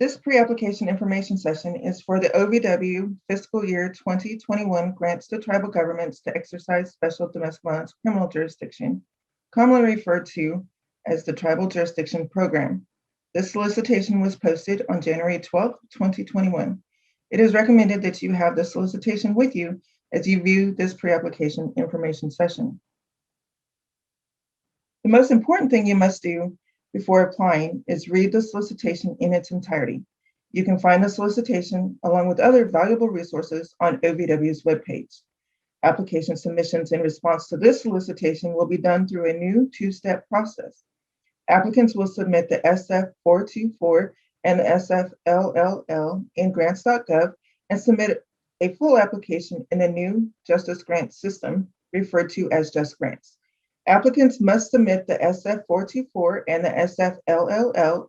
This pre-application information session is for the OVW fiscal year 2021 grants to tribal governments to exercise special domestic violence criminal jurisdiction, commonly referred to as the Tribal Jurisdiction Program. This solicitation was posted on January 12, 2021. It is recommended that you have the solicitation with you as you view this pre-application information session. The most important thing you must do before applying is read the solicitation in its entirety. You can find the solicitation along with other valuable resources on OVW's webpage. Application submissions in response to this solicitation will be done through a new two-step process. Applicants will submit the SF424 and the SFLLL in grants.gov and submit a full application in the new Justice Grant system referred to as Just Grants. Applicants must submit the SF424 and the SFLLL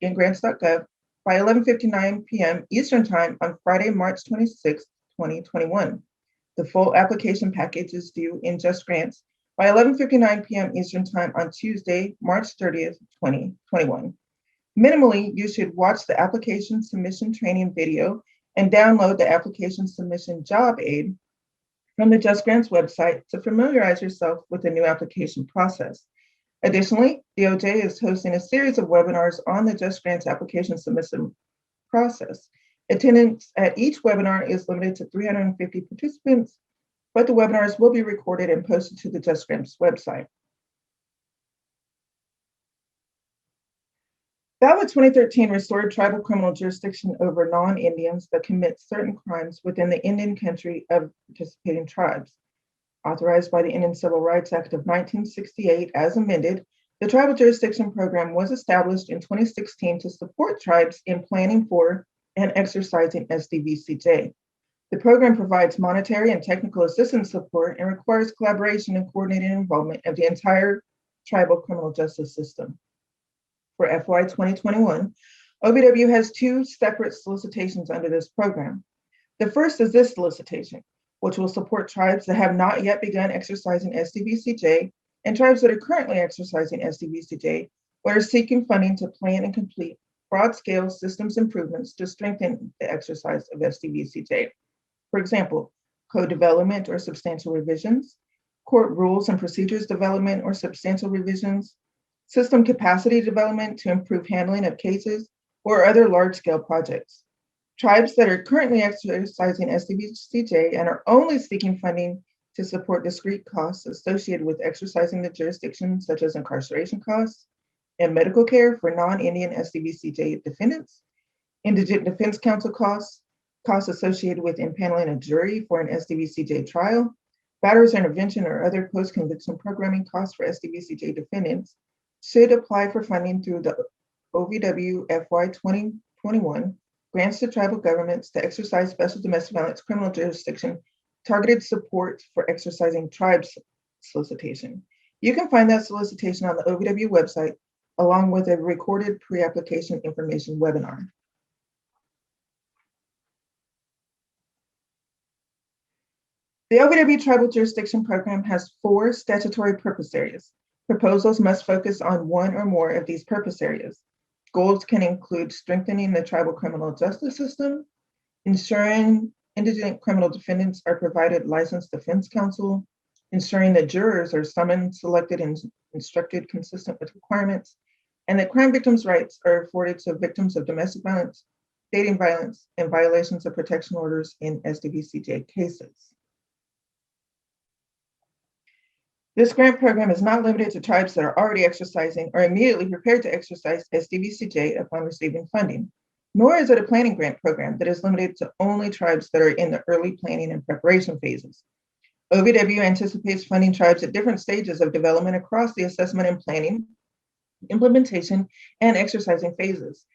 in grants.gov by 11:59 p.m. Eastern Time on Friday, March 26, 2021. The full application package is due in Just Grants by 11:59 p.m. Eastern Time on Tuesday, March 30th, 2021. Minimally, you should watch the application submission training video and download the application submission job aid from the Just Grants website to familiarize yourself with the new application process. Additionally, DOJ is hosting a series of webinars on the Just Grants application submission process. Attendance at each webinar is limited to 350 participants, but the webinars will be recorded and posted to the Just Grants website. FY 2013 restored tribal criminal jurisdiction over non-Indians that commit certain crimes within the Indian country of participating tribes. Authorized by the Indian Civil Rights Act of 1968 as amended, the Tribal Jurisdiction Program was established in 2016 to support tribes in planning for and exercising SDVCJ. The program provides monetary and technical assistance support and requires collaboration and coordinated involvement of the entire tribal criminal justice system. For FY 2021, OVW has two separate solicitations under this program. The first is this solicitation, which will support tribes that have not yet begun exercising SDVCJ and tribes that are currently exercising SDVCJ but are seeking funding to plan and complete broad-scale systems improvements to strengthen the exercise of SDVCJ. For example, code development or substantial revisions, court rules and procedures development or substantial revisions, system capacity development to improve handling of cases, or other large-scale projects. Tribes that are currently exercising SDVCJ and are only seeking funding to support discrete costs associated with exercising the jurisdiction, such as incarceration costs and medical care for non-Indian SDVCJ defendants, indigent defense counsel costs, costs associated with impaneling a jury for an SDVCJ trial, batterers intervention or other post-conviction programming costs for SDVCJ defendants, should apply for funding through the OVW FY 2021 grants to tribal governments to exercise special domestic violence criminal jurisdiction targeted support for exercising tribes solicitation. You can find that solicitation on the OVW website along with a recorded pre-application information webinar. The OVW Tribal Jurisdiction Program has 4 statutory purpose areas. Proposals must focus on one or more of these purpose areas. Goals can include strengthening the tribal criminal justice system, ensuring indigent criminal defendants are provided licensed defense counsel, ensuring that jurors are summoned, selected, and instructed consistent with requirements, and that crime victims' rights are afforded to victims of domestic violence, dating violence, and violations of protection orders in SDVCJ cases. This grant program is not limited to tribes that are already exercising or immediately prepared to exercise SDVCJ upon receiving funding, nor is it a planning grant program that is limited to only tribes that are in the early planning and preparation phases. OVW anticipates funding tribes at different stages of development across the assessment and planning, implementation, and exercising phases.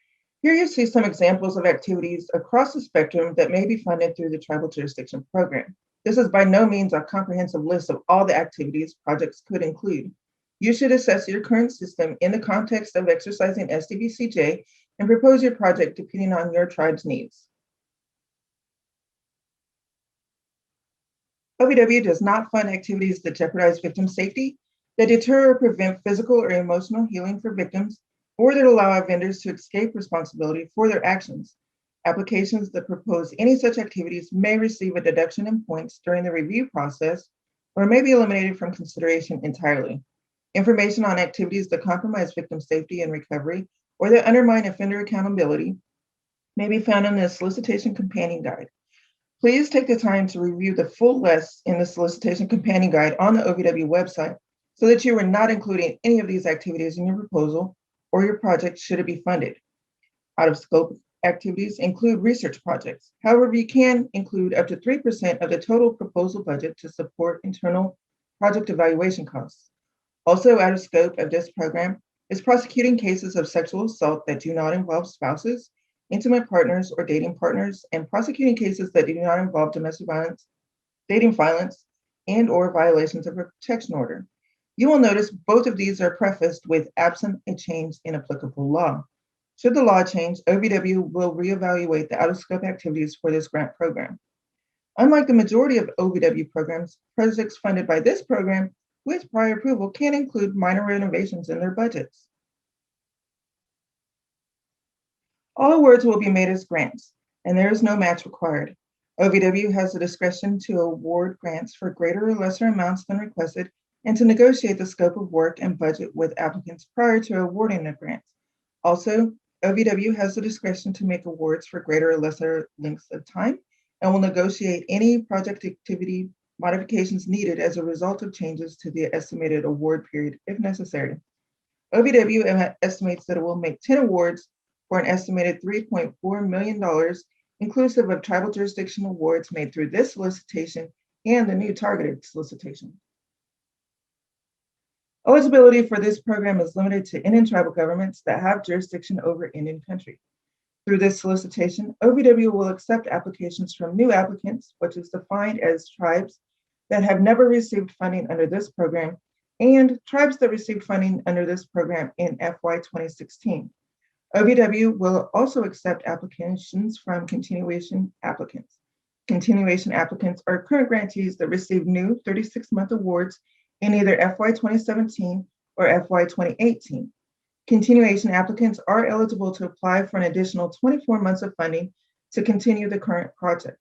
Here you see some examples of activities across the spectrum that may be funded through the Tribal Jurisdiction Program. This is by no means a comprehensive list of all the activities projects could include. You should assess your current system in the context of exercising SDVCJ and propose your project depending on your tribe's needs. OVW does not fund activities that jeopardize victim safety, that deter or prevent physical or emotional healing for victims, or that allow vendors to escape responsibility for their actions. Applications that propose any such activities may receive a deduction in points during the review process or may be eliminated from consideration entirely. Information on activities that compromise victim safety and recovery or that undermine offender accountability may be found in the Solicitation Companion Guide. Please take the time to review the full list in the Solicitation Companion Guide on the OVW website so that you are not including any of these activities in your proposal or your project should it be funded. Out of scope activities include research projects. However, you can include up to 3% of the total proposal budget to support internal project evaluation costs. Also out of scope of this program is prosecuting cases of sexual assault that do not involve spouses, intimate partners, or dating partners, and prosecuting cases that do not involve domestic violence, dating violence, and/or violations of a protection order. You will notice both of these are prefaced with absent a change in applicable law. Should the law change, OVW will reevaluate the out-of-scope activities for this grant program. Unlike the majority of OVW programs, projects funded by this program with prior approval can include minor renovations in their budgets. All awards will be made as grants, and there is no match required. OVW has the discretion to award grants for greater or lesser amounts than requested and to negotiate the scope of work and budget with applicants prior to awarding the grants. Also, OVW has the discretion to make awards for greater or lesser lengths of time and will negotiate any project activity modifications needed as a result of changes to the estimated award period if necessary. OVW estimates that it will make 10 awards for an estimated $3.4 million, inclusive of tribal jurisdiction awards made through this solicitation and the new targeted solicitation. Eligibility for this program is limited to Indian tribal governments that have jurisdiction over Indian country. Through this solicitation, OVW will accept applications from new applicants, which is defined as tribes that have never received funding under this program, and tribes that received funding under this program in FY 2016. OVW will also accept applications from continuation applicants. Continuation applicants are current grantees that receive new 36-month awards in either FY 2017 or FY 2018. Continuation applicants are eligible to apply for an additional 24 months of funding to continue the current project.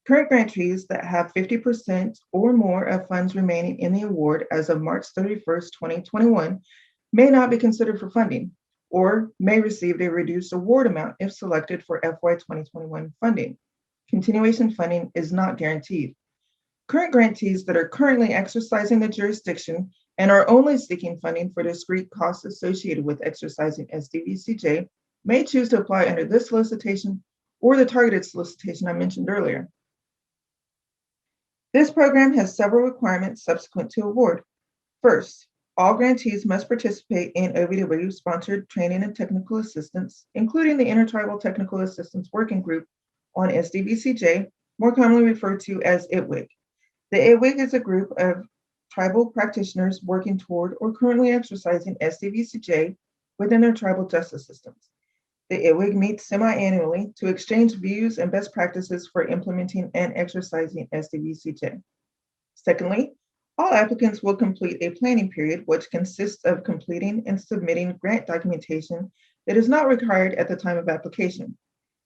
Current grantees that have 50% or more of funds remaining in the award as of March 31st, 2021 may not be considered for funding or may receive a reduced award amount if selected for FY 2021 funding. Continuation funding is not guaranteed. Current grantees that are currently exercising the jurisdiction and are only seeking funding for discrete costs associated with exercising SDVCJ may choose to apply under this solicitation or the targeted solicitation I mentioned earlier. This program has several requirements subsequent to award. First, all grantees must participate in OVW-sponsored training and technical assistance, including the Intertribal Technical Assistance Working Group on SDVCJ, more commonly referred to as ITWIG. The ITWIG is a group of tribal practitioners working toward or currently exercising SDVCJ within their tribal justice systems. The ITWIG meets semi-annually to exchange views and best practices for implementing and exercising SDVCJ. Secondly, all applicants will complete a planning period, which consists of completing and submitting grant documentation that is not required at the time of application,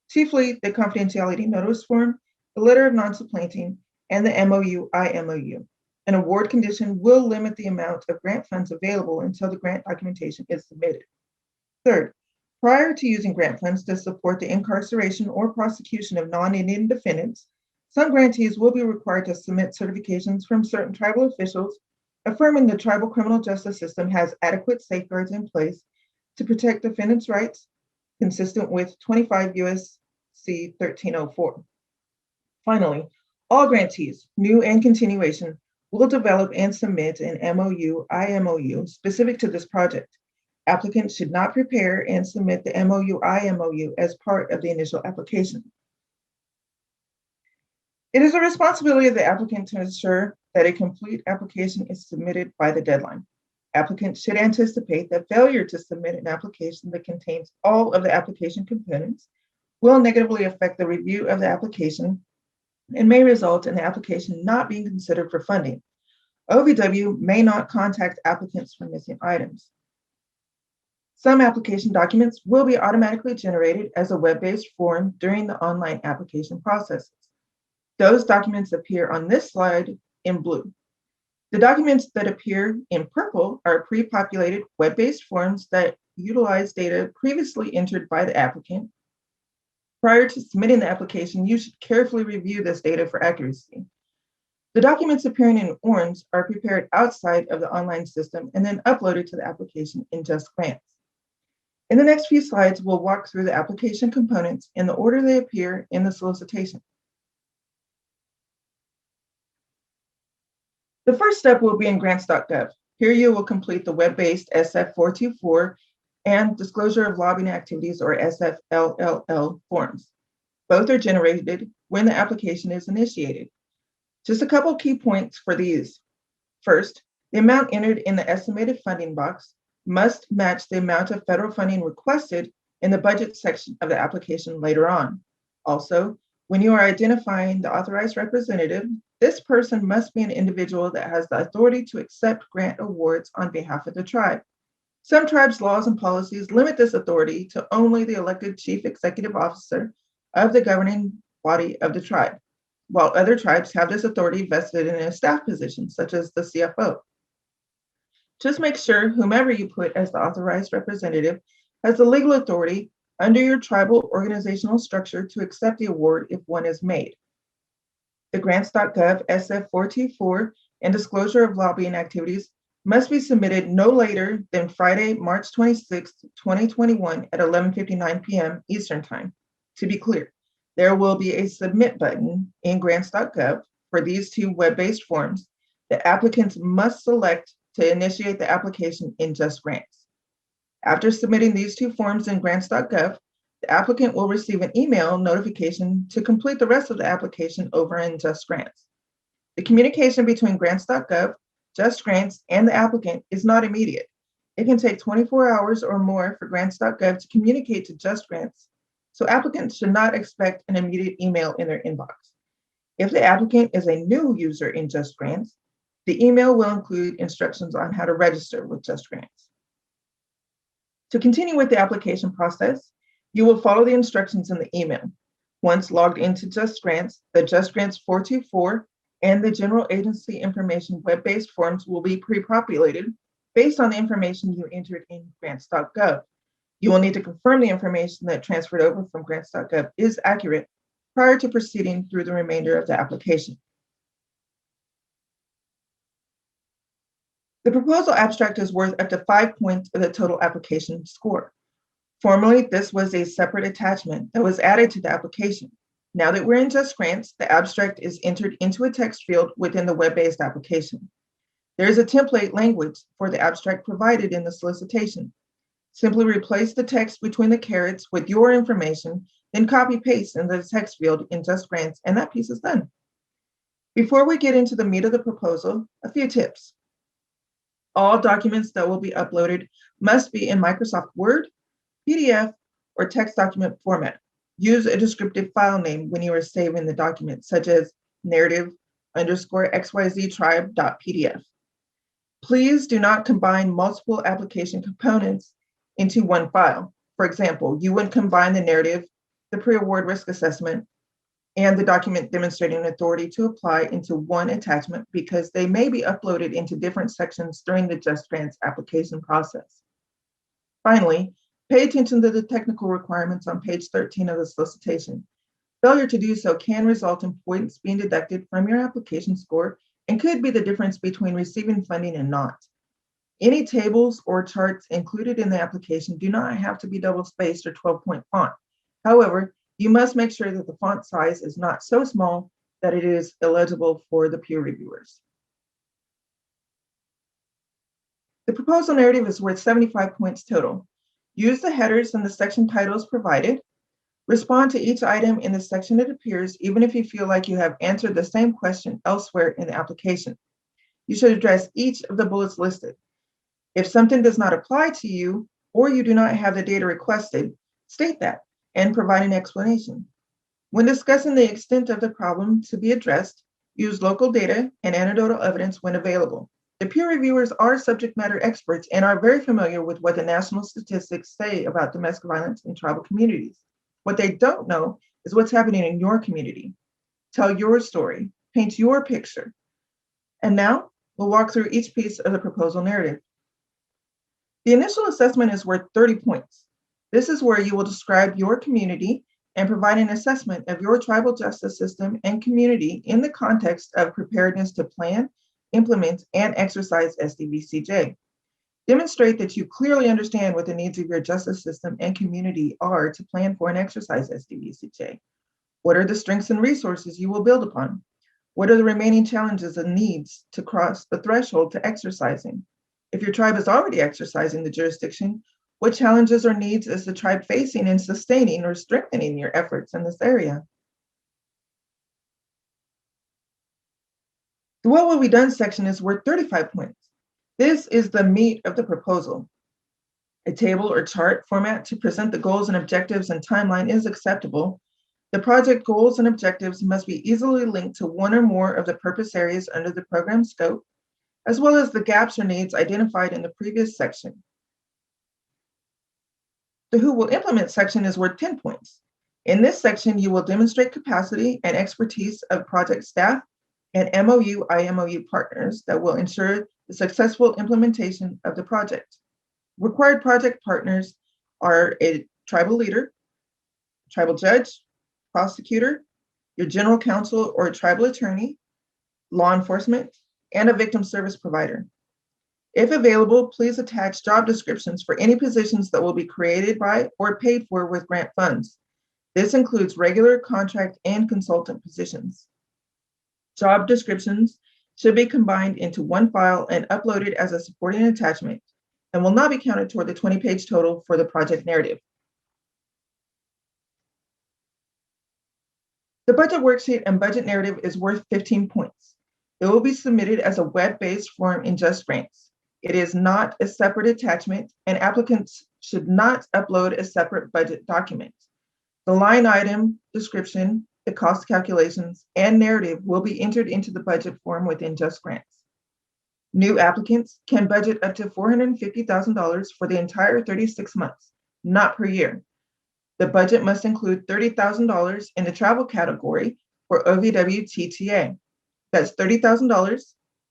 chiefly the confidentiality notice form, the letter of non-supplanting, and the MOU-IMOU. An award condition will limit the amount of grant funds available until the grant documentation is submitted. Third, prior to using grant funds to support the incarceration or prosecution of non-Indian defendants, some grantees will be required to submit certifications from certain tribal officials affirming the tribal criminal justice system has adequate safeguards in place to protect defendants' rights, consistent with 25 U.S.C. 1304. Finally, all grantees, new and continuation, will develop and submit an MOU-IMOU specific to this project. Applicants should not prepare and submit the MOU-IMOU as part of the initial application. It is the responsibility of the applicant to ensure that a complete application is submitted by the deadline. Applicants should anticipate that failure to submit an application that contains all of the application components will negatively affect the review of the application and may result in the application not being considered for funding. OVW may not contact applicants for missing items. Some application documents will be automatically generated as a web-based form during the online application processes. Those documents appear on this slide in blue. The documents that appear in purple are pre-populated web-based forms that utilize data previously entered by the applicant. Prior to submitting the application, you should carefully review this data for accuracy. The documents appearing in orange are prepared outside of the online system and then uploaded to the application in JustGrants. In the next few slides, we'll walk through the application components in the order they appear in the solicitation. The first step will be in grants.gov. Here you will complete the web-based SF424 and Disclosure of Lobbying Activities, or SFLLL forms. Both are generated when the application is initiated. Just a couple key points for these. First, the amount entered in the estimated funding box must match the amount of federal funding requested in the budget section of the application later on. Also, when you are identifying the authorized representative, this person must be an individual that has the authority to accept grant awards on behalf of the tribe. Some tribes' laws and policies limit this authority to only the elected chief executive officer of the governing body of the tribe, while other tribes have this authority vested in a staff position, such as the CFO. Just make sure whomever you put as the authorized representative has the legal authority under your tribal organizational structure to accept the award if one is made. The grants.gov SF424 and Disclosure of Lobbying Activities must be submitted no later than Friday, March 26, 2021 at 11:59 p.m. Eastern Time. To be clear, there will be a submit button in grants.gov for these two web-based forms that applicants must select to initiate the application in JustGrants. After submitting these two forms in grants.gov, the applicant will receive an email notification to complete the rest of the application over in JustGrants. The communication between grants.gov, JustGrants, and the applicant is not immediate. It can take 24 hours or more for grants.gov to communicate to JustGrants, so applicants should not expect an immediate email in their inbox. If the applicant is a new user in JustGrants, the email will include instructions on how to register with JustGrants. To continue with the application process, you will follow the instructions in the email. Once logged into JustGrants, the JustGrants 424 and the General Agency Information web-based forms will be pre-populated based on the information you entered in grants.gov. You will need to confirm the information that transferred over from grants.gov is accurate prior to proceeding through the remainder of the application. The proposal abstract is worth up to 5 points of the total application score. Formerly, this was a separate attachment that was added to the application. Now that we're in JustGrants, the abstract is entered into a text field within the web-based application. There is a template language for the abstract provided in the solicitation. Simply replace the text between the carets with your information, then copy-paste in the text field in JustGrants, and that piece is done. Before we get into the meat of the proposal, a few tips. All documents that will be uploaded must be in Microsoft Word, PDF, or text document format. Use a descriptive file name when you are saving the document, such as narrative_xyztribe.pdf. Please do not combine multiple application components into one file. For example, you wouldn't combine the narrative, the pre-award risk assessment, and the document demonstrating authority to apply into one attachment because they may be uploaded into different sections during the JustGrants application process. Finally, pay attention to the technical requirements on page 13 of the solicitation. Failure to do so can result in points being deducted from your application score and could be the difference between receiving funding and not. Any tables or charts included in the application do not have to be double-spaced or 12-point font. However, you must make sure that the font size is not so small that it is illegible for the peer reviewers. The proposal narrative is worth 75 points total. Use the headers and the section titles provided. Respond to each item in the section it appears, even if you feel like you have answered the same question elsewhere in the application. You should address each of the bullets listed. If something does not apply to you or you do not have the data requested, state that and provide an explanation. When discussing the extent of the problem to be addressed, use local data and anecdotal evidence when available. The peer reviewers are subject matter experts and are very familiar with what the national statistics say about domestic violence in tribal communities. What they don't know is what's happening in your community. Tell your story, paint your picture. And now we'll walk through each piece of the proposal narrative. The initial assessment is worth 30 points. This is where you will describe your community and provide an assessment of your tribal justice system and community in the context of preparedness to plan, implement, and exercise SDVCJ. Demonstrate that you clearly understand what the needs of your justice system and community are to plan for and exercise SDVCJ. What are the strengths and resources you will build upon? What are the remaining challenges and needs to cross the threshold to exercising? If your tribe is already exercising the jurisdiction, what challenges or needs is the tribe facing in sustaining or strengthening your efforts in this area? The what will be done section is worth 35 points. This is the meat of the proposal. A table or chart format to present the goals and objectives and timeline is acceptable. The project goals and objectives must be easily linked to one or more of the purpose areas under the program scope, as well as the gaps or needs identified in the previous section. The who will implement section is worth 10 points. In this section, you will demonstrate capacity and expertise of project staff and MOU, IMOU partners that will ensure the successful implementation of the project. Required project partners are a tribal leader, tribal judge, prosecutor, your general counsel or tribal attorney, law enforcement, and a victim service provider. If available, please attach job descriptions for any positions that will be created by or paid for with grant funds. This includes regular, contract, and consultant positions. Job descriptions should be combined into one file and uploaded as a supporting attachment and will not be counted toward the 20-page total for the project narrative. The budget worksheet and budget narrative is worth 15 points. It will be submitted as a web-based form in JustGrants. It is not a separate attachment, and applicants should not upload a separate budget document. The line item description, the cost calculations, and narrative will be entered into the budget form within JustGrants. New applicants can budget up to $450,000 for the entire 36 months, not per year. The budget must include $30,000 in the travel category for OVW TTA. That's $30,000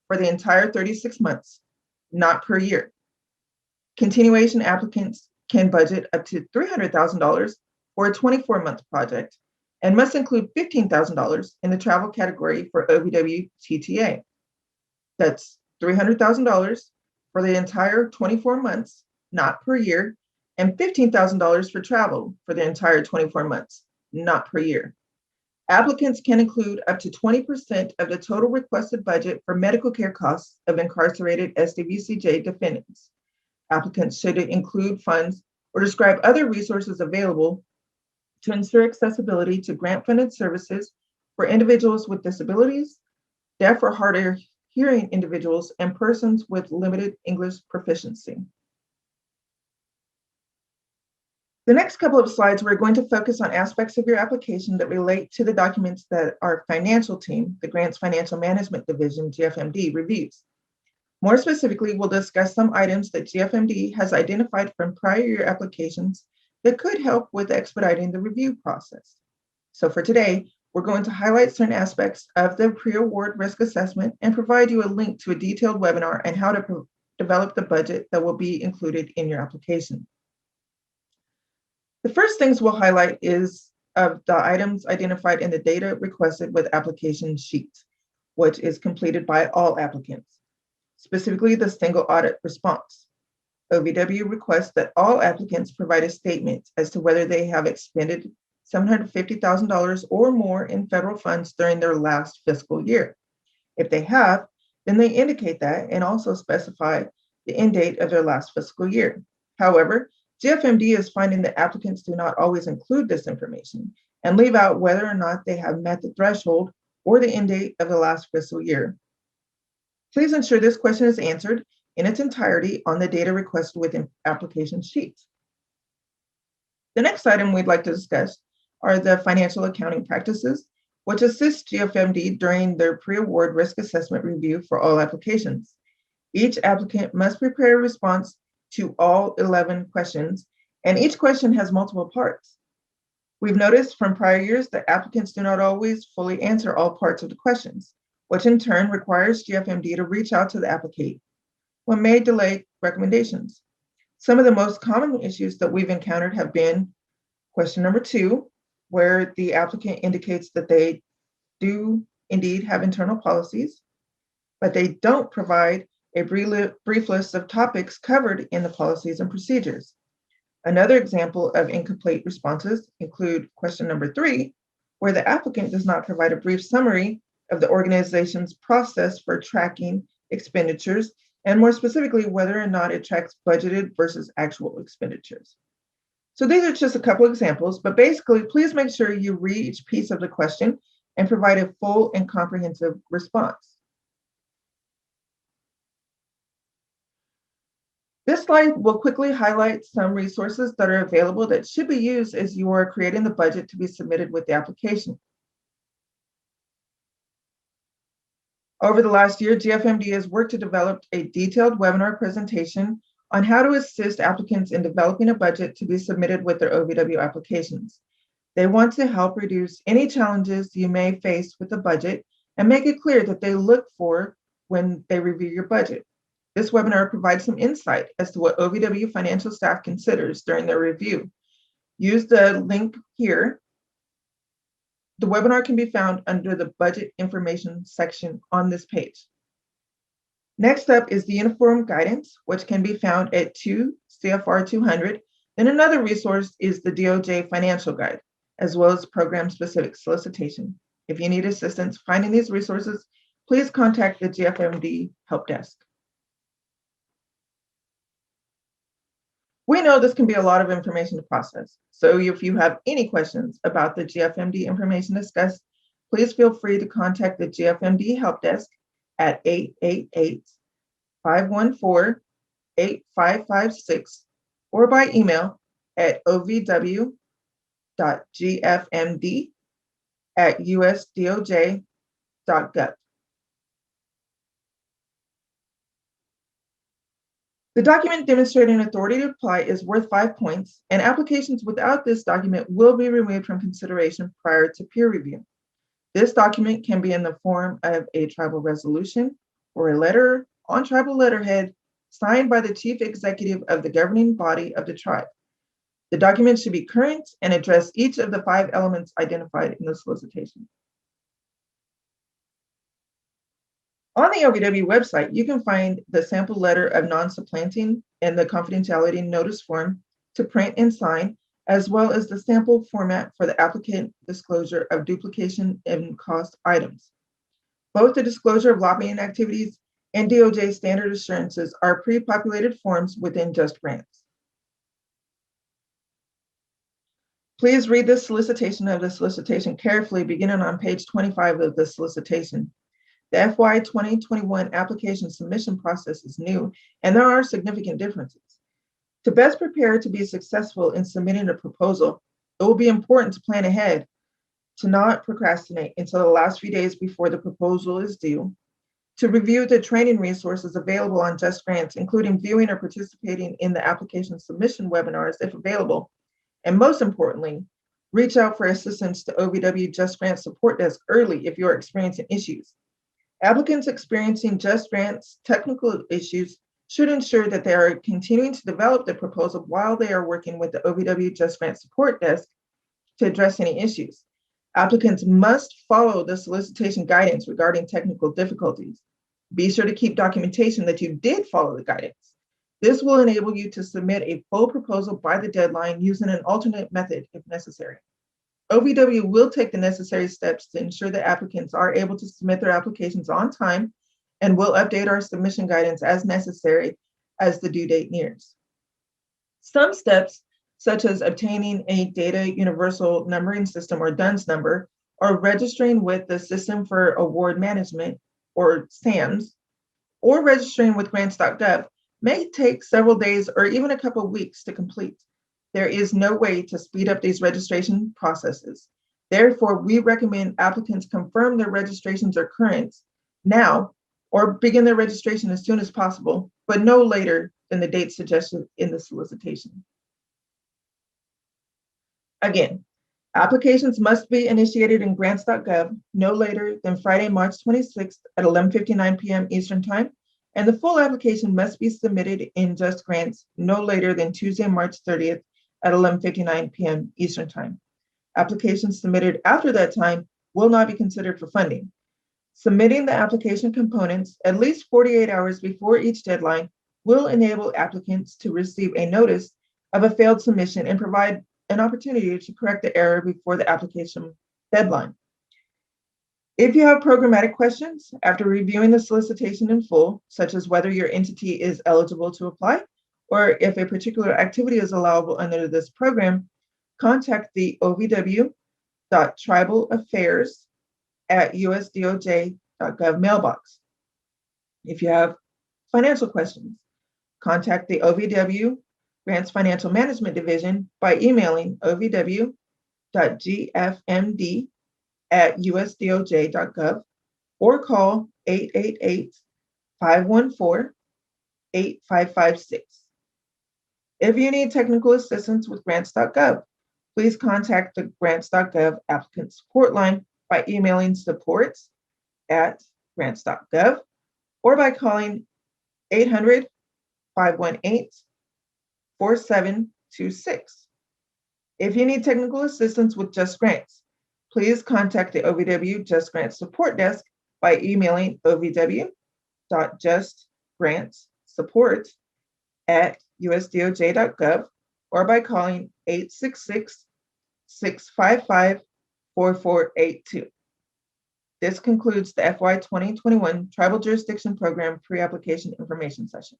for the entire 36 months, not per year. Continuation applicants can budget up to $300,000 for a 24-month project and must include $15,000 in the travel category for OVW TTA. That's $300,000 for the entire 24 months, not per year, and $15,000 for travel for the entire 24 months, not per year. Applicants can include up to 20% of the total requested budget for medical care costs of incarcerated SDVCJ defendants. Applicants should include funds or describe other resources available to ensure accessibility to grant-funded services for individuals with disabilities, deaf or hard of hearing individuals, and persons with limited English proficiency. The next couple of slides, we're going to focus on aspects of your application that relate to the documents that our financial team, the Grants Financial Management Division, GFMD, reviews. More specifically, we'll discuss some items that GFMD has identified from prior year applications that could help with expediting the review process. So for today, we're going to highlight certain aspects of the pre-award risk assessment and provide you a link to a detailed webinar on how to develop the budget that will be included in your application. The first things we'll highlight is of the items identified in the data requested with application sheet, which is completed by all applicants, specifically the single audit response. OVW requests that all applicants provide a statement as to whether they have expended $750,000 or more in federal funds during their last fiscal year. If they have, then they indicate that and also specify the end date of their last fiscal year. However, GFMD is finding that applicants do not always include this information and leave out whether or not they have met the threshold or the end date of the last fiscal year. Please ensure this question is answered in its entirety on the data requested within application sheet. The next item we'd like to discuss are the financial accounting practices, which assist GFMD during their pre-award risk assessment review for all applications. Each applicant must prepare a response to all 11 questions, and each question has multiple parts. We've noticed from prior years that applicants do not always fully answer all parts of the questions, which in turn requires GFMD to reach out to the applicant, what may delay recommendations. Some of the most common issues that we've encountered have been question number 2, where the applicant indicates that they do indeed have internal policies, but they don't provide a brief list of topics covered in the policies and procedures. Another example of incomplete responses include question number 3, where the applicant does not provide a brief summary of the organization's process for tracking expenditures, and more specifically, whether or not it tracks budgeted versus actual expenditures. So these are just a couple examples, but basically, please make sure you read each piece of the question and provide a full and comprehensive response. This slide will quickly highlight some resources that are available that should be used as you are creating the budget to be submitted with the application. Over the last year, GFMD has worked to develop a detailed webinar presentation on how to assist applicants in developing a budget to be submitted with their OVW applications. They want to help reduce any challenges you may face with the budget and make it clear that they look for when they review your budget. This webinar provides some insight as to what OVW financial staff considers during their review. Use the link here. The webinar can be found under the budget information section on this page. Next up is the uniform guidance, which can be found at 2 CFR 200. Then another resource is the DOJ financial guide, as well as program-specific solicitation. If you need assistance finding these resources, please contact the GFMD help desk. We know this can be a lot of information to process, so if you have any questions about the GFMD information discussed, please feel free to contact the GFMD help desk at 888-514-8556 or by email at ovw.gfmd@usdoj.gov. The document demonstrating authority to apply is worth 5 points, and applications without this document will be removed from consideration prior to peer review. This document can be in the form of a tribal resolution or a letter on tribal letterhead signed by the chief executive of the governing body of the tribe. The document should be current and address each of the 5 elements identified in the solicitation. On the OVW website, you can find the sample letter of non-supplanting and the confidentiality notice form to print and sign, as well as the sample format for the applicant disclosure of duplication and cost items. Both the disclosure of lobbying activities and DOJ standard assurances are pre-populated forms within Just Grants. Please read the solicitation of the solicitation carefully, beginning on page 25 of the solicitation. The FY2021 application submission process is new, and there are significant differences. To best prepare to be successful in submitting a proposal, it will be important to plan ahead, to not procrastinate until the last few days before the proposal is due, to review the training resources available on Just Grants, including viewing or participating in the application submission webinars if available, and most importantly, reach out for assistance to OVW Just Grants support desk early if you're experiencing issues. Applicants experiencing Just Grants technical issues should ensure that they are continuing to develop the proposal while they are working with the OVW Just Grants support desk to address any issues. Applicants must follow the solicitation guidance regarding technical difficulties. Be sure to keep documentation that you did follow the guidance. This will enable you to submit a full proposal by the deadline using an alternate method if necessary. OVW will take the necessary steps to ensure that applicants are able to submit their applications on time and will update our submission guidance as necessary as the due date nears. Some steps, such as obtaining a Data Universal Numbering System or DUNS number, or registering with the System for Award Management, or SAMS, or registering with grants.gov, may take several days or even a couple of weeks to complete. There is no way to speed up these registration processes. Therefore, we recommend applicants confirm their registrations are current now or begin their registration as soon as possible, but no later than the date suggested in the solicitation. Again, applications must be initiated in grants.gov no later than Friday, March 26th at 11:59 p.m. Eastern Time, and the full application must be submitted in Just Grants no later than Tuesday, March 30th at 11:59 p.m. Eastern Time. Applications submitted after that time will not be considered for funding. Submitting the application components at least 48 hours before each deadline will enable applicants to receive a notice of a failed submission and provide an opportunity to correct the error before the application deadline. If you have programmatic questions after reviewing the solicitation in full, such as whether your entity is eligible to apply or if a particular activity is allowable under this program, contact the ovw.tribalaffairs@usdoj.gov mailbox. If you have financial questions, contact the OVW Grants Financial Management Division by emailing ovw.gfmd@usdoj.gov or call 888-514-8556. If you need technical assistance with grants.gov, please contact the grants.gov applicant support line by emailing support@grants.gov or by calling 800-518-4726. If you need technical assistance with Just Grants, please contact the OVW Just Grants support desk by emailing ovw.justgrantsupport@usdoj.gov or by calling 866-655-4482. This concludes the FY 2021 Tribal Jurisdiction Program pre-application information session.